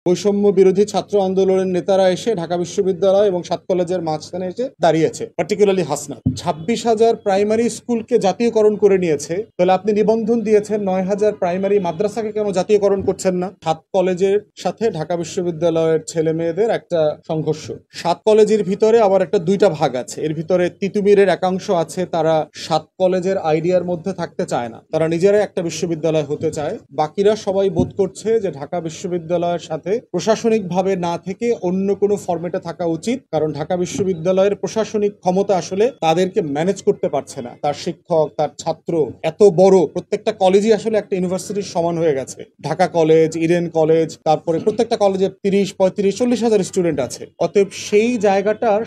বৈষম্য বিরোধী ছাত্র আন্দোলনের নেতারা এসে ঢাকা বিশ্ববিদ্যালয় এবং 7 কলেজের মাঝখানে এসে দাঁড়িয়েছে, পার্টিকুলারলি হাসনাত। 26,000 প্রাইমারি স্কুলকে জাতীয়করণ করে নিয়েছে। তাহলে আপনি নিবন্ধন দিয়েছেন 9,000 প্রাইমারি মাদ্রাসাকে কেন জাতীয়করণ করছেন না? 7 কলেজের সাথে ঢাকা বিশ্ববিদ্যালয়ের ছেলে মেয়েদের একটা সংঘর্ষ। 7 কলেজের ভিতরে আবার একটা দুইটা ভাগ আছে। এর ভিতরে তিতুমিরের একাংশ আছে, তারা 7 কলেজের আইডিয়ার মধ্যে থাকতে চায় না, তারা নিজেরাই একটা বিশ্ববিদ্যালয় হতে চায়। বাকিরা সবাই বোধ করছে যে ঢাকা বিশ্ববিদ্যালয়ের সাথে প্রশাসনিকভাবে না থেকে অন্য কোনো ফরম্যাটে থাকা উচিত, কারণ ঢাকা বিশ্ববিদ্যালয়ের প্রশাসনিক ক্ষমতা আসলে তাদেরকে ম্যানেজ করতে পারছে না। তার শিক্ষক, তার ছাত্র এত বড়, প্রত্যেকটা কলেজই আসলে একটা ইউনিভার্সিটির সমান হয়ে গেছে। ঢাকা কলেজ, ইডেন কলেজ, তারপরে প্রত্যেকটা কলেজে 30, 35, 40,000 স্টুডেন্ট আছে। অতএব সেই জায়গাটার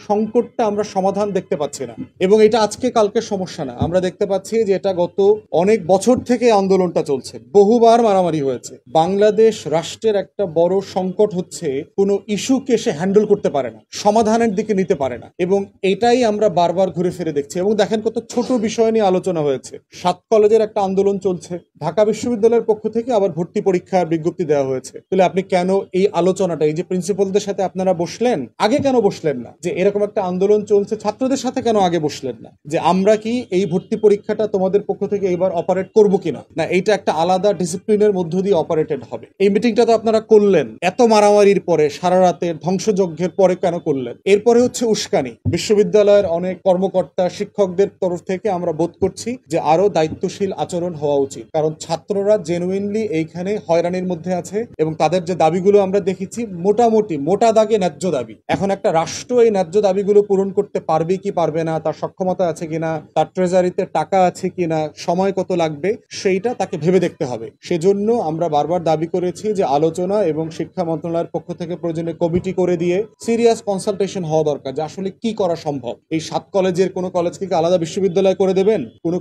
সংকটটা আমরা সমাধান দেখতে পাচ্ছি না, এবং এটা আজকে কালকে সমস্যা না। আমরা দেখতে পাচ্ছি যে এটা গত অনেক বছর থেকে আন্দোলনটা চলছে, বহুবার মারামারি হয়েছে। বাংলাদেশ রাষ্ট্রের একটা বড় সংকট হচ্ছে কোনো ইস্যুকে সে হ্যান্ডেল করতে পারে না, সমাধানের দিকে নিতে পারে না, এবং এটাই আমরা বারবার ঘুরে ফিরে দেখছি। এবং দেখেন কত ছোট বিষয় নিয়ে আলোচনা হয়েছে। 7 কলেজের একটা আন্দোলন চলছে, ঢাকা বিশ্ববিদ্যালয়ের পক্ষ থেকে আবার ভর্তি পরীক্ষার বিজ্ঞপ্তি দেওয়া হয়েছে। তাহলে আপনি কেন এই আলোচনাটা, এই যে প্রিন্সিপালদের সাথে আপনারা বসলেন, আগে কেন বসলেন না? যে এরকম একটা আন্দোলন চলছে, ছাত্রদের সাথে কেন আগে বসলেন না যে আমরা কি এই ভর্তি পরীক্ষাটা তোমাদের পক্ষ থেকে এবার অপারেট করবো কিনা? না, এইটা একটা আলাদা ডিসিপ্লিনের মধ্য দিয়ে অপারেটেড হবে। এই মিটিংটা তো আপনারা করলেন এত মারামারির পরে, সারা রাতের ধ্বংসযজ্ঞের পরে কেন করলেন? এরপরে হচ্ছে উস্কানি। বিশ্ববিদ্যালয়ের অনেক কর্মকর্তা, শিক্ষকদের তরফ থেকে আমরা বোধ করছি যে আরো দায়িত্বশীল আচরণ হওয়া উচিত, কারণ ছাত্ররা জেনুইনলি এইখানে হয়রানির মধ্যে আছে, এবং তাদের যে দাবিগুলো আমরা দেখেছি মোটামুটি মোটা দাগে ন্যায্য দাবি। এখন একটা রাষ্ট্র এই ন্যায্য দাবিগুলো পূরণ করতে পারবে কি পারবে না, তার সক্ষমতা আছে কিনা, তার ট্রেজারিতে টাকা আছে কিনা, সময় কত লাগবে, সেইটা তাকে ভেবে দেখতে হবে। সেজন্য আমরা বারবার দাবি করেছি যে আলোচনা এবং শিক্ষা মন্ত্রণালয়ের পক্ষ থেকে প্রয়োজনীয় কমিটি করে দিয়ে সিরিয়াস কনসালটেশন হওয়া দরকার যে আসলে কি করা সম্ভব। এই 7 কলেজের কোনো কলেজকে আলাদা বিশ্ববিদ্যালয় করে দেবেন? কোনো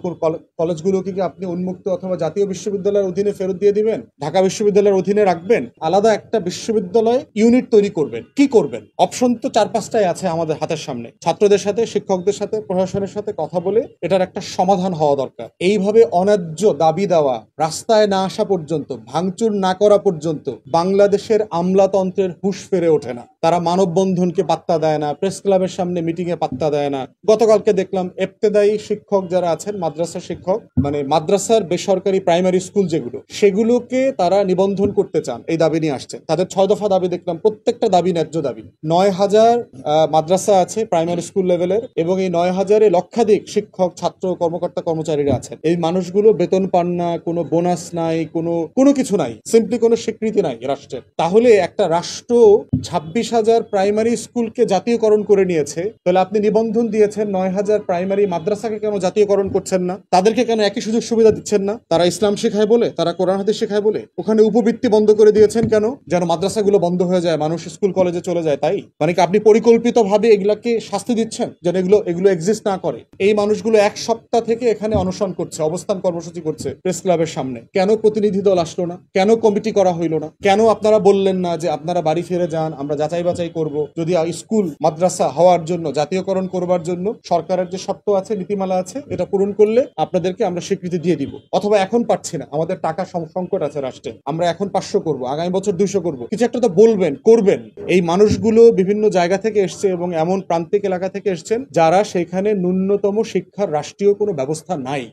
কলেজগুলোকে কি আপনি উন্মুক্ত অথবা জাতীয় বিশ্ববিদ্যালয়ের অধীনে ফেরত দিয়ে দিবেন? ঢাকা বিশ্ববিদ্যালয়ের অধীনে রাখবেন? আলাদা একটা বিশ্ববিদ্যালয় ইউনিট তৈরি করবেন? কি করবেন? অপশন তো 4-5টাই আছে আমাদের হাতের সামনে। ছাত্রদের সাথে, শিক্ষকদের সাথে, প্রশাসনের সাথে কথা বলে এটার একটা সমাধান হওয়া দরকার। এইভাবে অন্যায্য দাবি দেওয়া, রাস্তায় না আসা পর্যন্ত, ভাঙচুর না করা পর্যন্ত বাংলাদেশের আমলাতন্ত্রের হুঁশ ফিরে ওঠে না। তারা মানববন্ধনকে পাত্তা দেয় না, প্রেস ক্লাবের সামনে মিটিং এ পাত্তা দেয় না। গতকালকে দেখলাম ইবতেদায়ী শিক্ষক যারা আছেন, মাদ্রাসা শিক্ষক, মানে মাদ্রাসার বেসরকারি প্রাইমারি স্কুল যেগুলো, সেগুলোকে তারা নিবন্ধন করতে চান, এই দাবি নিয়ে আসছেন। তাদের 6 দফা দাবি দেখলাম, প্রত্যেকটা দাবি ন্যায্য দাবি। 9,000 মাদ্রাসা আছে প্রাইমারি স্কুল লেভেলের, এবং এই 9,000-এ লক্ষাধিক শিক্ষক, ছাত্র, কর্মকর্তা, কর্মচারীরা আছেন। এই মানুষগুলো বেতন পান না, কোনো বোনাস নাই, কোনো কিছু নাই, সিম্পলি কোনো স্বীকৃতি নাই রাষ্ট্রের। তাহলে একটা রাষ্ট্র 26,000 প্রাইমারি স্কুলকে জাতীয়করণ করে নিয়েছে, তাহলে আপনি নিবন্ধন দিয়েছেন 9,000 প্রাইমারি মাদ্রাসাকে কেন জাতীয়করণ করছেন না? তাদেরকে কেন একই সুযোগ সুবিধা দিচ্ছেন না? তারা ইসলাম শেখায় বলে, তারা কোরআন হাদিস শেখায় বলে ওখানে উপবৃত্তি বন্ধ করে দিয়েছেন কেন? যেন মাদ্রাসাগুলো বন্ধ হয়ে যায়, মানুষ স্কুল কলেজে চলে যায়, তাই? মানে কি আপনি পরিকল্পিতভাবে এগুলাকে শাস্তি দিচ্ছেন যেন এগুলো এক্সিস্ট না করে? এই মানুষগুলো 1 সপ্তাহ থেকে এখানে অনশন করছে, অবস্থান কর্মসূচি করছে প্রেস ক্লাবের সামনে। কেন প্রতিনিধি দল আসলো না? কেন কমিটি করা হইলো না? কেন আপনারা বললেন না যে আপনারা বাড়ি ফিরে যান, আমরা যাচাই বাছাই করব, যদি স্কুল মাদ্রাসা হওয়ার জন্য, জাতীয়করণ করবার জন্য সরকারের যে শর্ত আছে, নীতিমালা আছে, এটা পূরণ করলে আপনাদেরকে আমরা স্বীকৃতি দিয়ে দিব। অথবা এখন পাচ্ছি না, আমাদের টাকা সংকট আছে রাষ্ট্রে, আমরা এখন 500 করব, আগামী বছর 200 করব, কিছু একটা তো বলবেন, করবেন। এই মানুষগুলো বিভিন্ন জায়গা থেকে এসছে এবং এমন প্রান্তিক এলাকা থেকে এসছেন যারা সেখানে ন্যূনতম শিক্ষার রাষ্ট্রীয় কোনো ব্যবস্থা নাই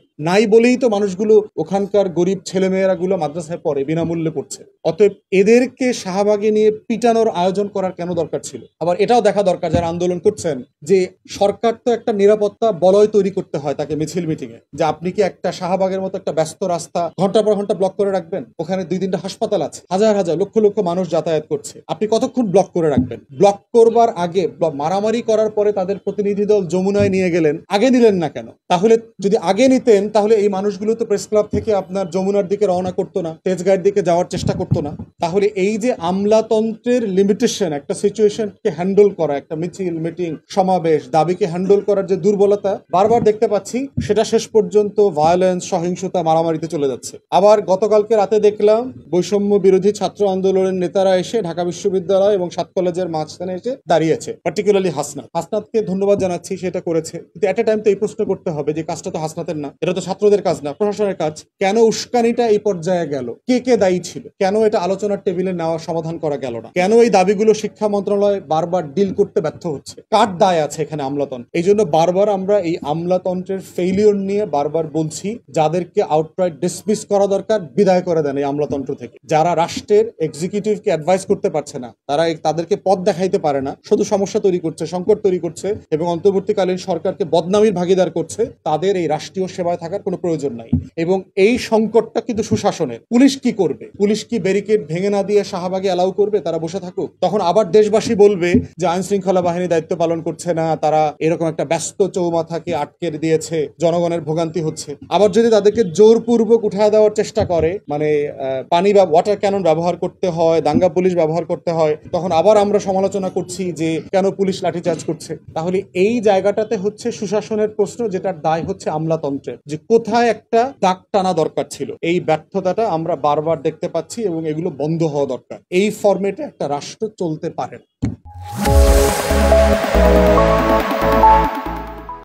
বলেই তো মানুষগুলো, ওখানকার গরিব ছেলেমেয়েরা গুলো মাদ্রাসায় পড়ে, বিনামূল্যে পড়ছে। অতএব এদেরকে শাহবাগে নিয়ে পিটানোর আয়োজন করার কেন দরকার ছিল? আবার এটাও দেখা দরকার যারা আন্দোলন করছেন যে সরকার তো একটা নিরাপত্তা বলয় তৈরি করতে হয় তাকে মিছিল মিটিং এ, যে আপনি কি একটা শাহবাগের মতো একটা ব্যস্ত রাস্তা ঘন্টার পর ঘন্টা ব্লক করে রাখবেন? ওখানে 2-3টা হাসপাতাল আছে, হাজার হাজার লক্ষ লক্ষ মানুষ যাতায়াত করছে, আপনি কতক্ষণ ব্লক করে রাখবেন? ব্লক করবার আগে, মারামারি করার পরে তাদের প্রতিনিধি দল যমুনায় নিয়ে গেলেন, আগে নিলেন না কেন? তাহলে যদি আগে নিতেন তাহলে এই মানুষগুলো তো প্রেস ক্লাব থেকে আপনার যমুনার দিকে রওনা করতো না, তেজগাঁয়ের দিকে যাওয়ার চেষ্টা করতো না। তাহলে এই যে আমলাতন্ত্রের লিমিটেশন, একটা সিচুয়েশনকে হ্যান্ডেল করা, একটা মিছিল, মিটিং, সমাবেশ, দাবিকে হ্যান্ডেল করার যে দুর্বলতা বারবার দেখতে পাচ্ছি, সেটা শেষ পর্যন্ত ভায়োলেন্স, সহিংসতা, মারামারিতে চলে যাচ্ছে। আবার গতকালকে রাতে দেখলাম বৈষম্য বিরোধী ছাত্র আন্দোলনের নেতারা এসে ঢাকা বিশ্ববিদ্যালয় এবং 7 কলেজের মাঝখানে এসে দাঁড়িয়েছে, পার্টিকুলারলি হাসনাতকে ধন্যবাদ জানাচ্ছি, সেটা করেছে। কিন্তু এট এ টাইম তো এই প্রশ্ন করতে হবে যে কাজটা তো হাসনাতের না, এটা এটা তো ছাত্রদের কাজ না, প্রশাসনের কাজ। কেন উস্কানিটা এই পর্যায়ে গেল? কে কে দায়ী ছিল? কেন এটা আলোচনার টেবিলে নেওয়া সমাধান করা গেল না? কেন এই দাবিগুলো শিক্ষা মন্ত্রণালয় বারবার ডিল করতে ব্যর্থ হচ্ছে? কার দায় আছে এখানে? আমলাতন্ত্র। এই জন্য বারবার আমরা এই আমলাতন্ত্রের ফেইলিওর নিয়ে বারবার বলছি, যাদেরকে আউটরাইট ডিসমিস করা দরকার, বিদায় করে দেন এই আমলাতন্ত্র থেকে। যারা রাষ্ট্রের এক্সিকিউটিভকে অ্যাডভাইস করতে পারছে না, তাদেরকে পথ দেখাইতে পারে না, শুধু সমস্যা তৈরি করছে, সংকট তৈরি করছে এবং অন্তর্বর্তীকালীন সরকারকে বদনামির ভাগিদার করছে, তাদের এই রাষ্ট্রীয় সেবায় থাকার কোনো প্রয়োজন নাই। এবং এই সংকটটা কিন্তু সুশাসনের। পুলিশ কি করবে? পুলিশ কি ব্যারিকেড ভেঙে না দিয়ে শাহবাগে অ্যালাউ করবে তারা বসে থাকুক? তখন আবার দেশবাসী বলবে যে আইন শৃঙ্খলা বাহিনী দায়িত্ব পালন করছে না, তারা এরকম একটা ব্যস্ত চৌমাথাকে আটকে দিয়েছে, জনগণের ভোগান্তি হচ্ছে। আবার যদি তাদেরকে জোরপূর্বক উঠায় দেওয়ার চেষ্টা করে, মানে পানি বা ওয়াটার ক্যানন ব্যবহার করতে হয়, দাঙ্গা পুলিশ ব্যবহার করতে হয়, তখন আবার আমরা সমালোচনা করছি যে কেন পুলিশ লাঠিচার্জ করছে। তাহলে এই জায়গাটাতে হচ্ছে সুশাসনের প্রশ্ন, যেটার দায় হচ্ছে আমলাতন্ত্রের, যে কোথায় একটা দাগ টানা দরকার ছিল। এই ব্যর্থতাটা আমরা বারবার দেখতে পাচ্ছি এবং এগুলো বন্ধ হওয়া দরকার। এই ফরম্যাটে একটা রাষ্ট্র চলতে পারে না।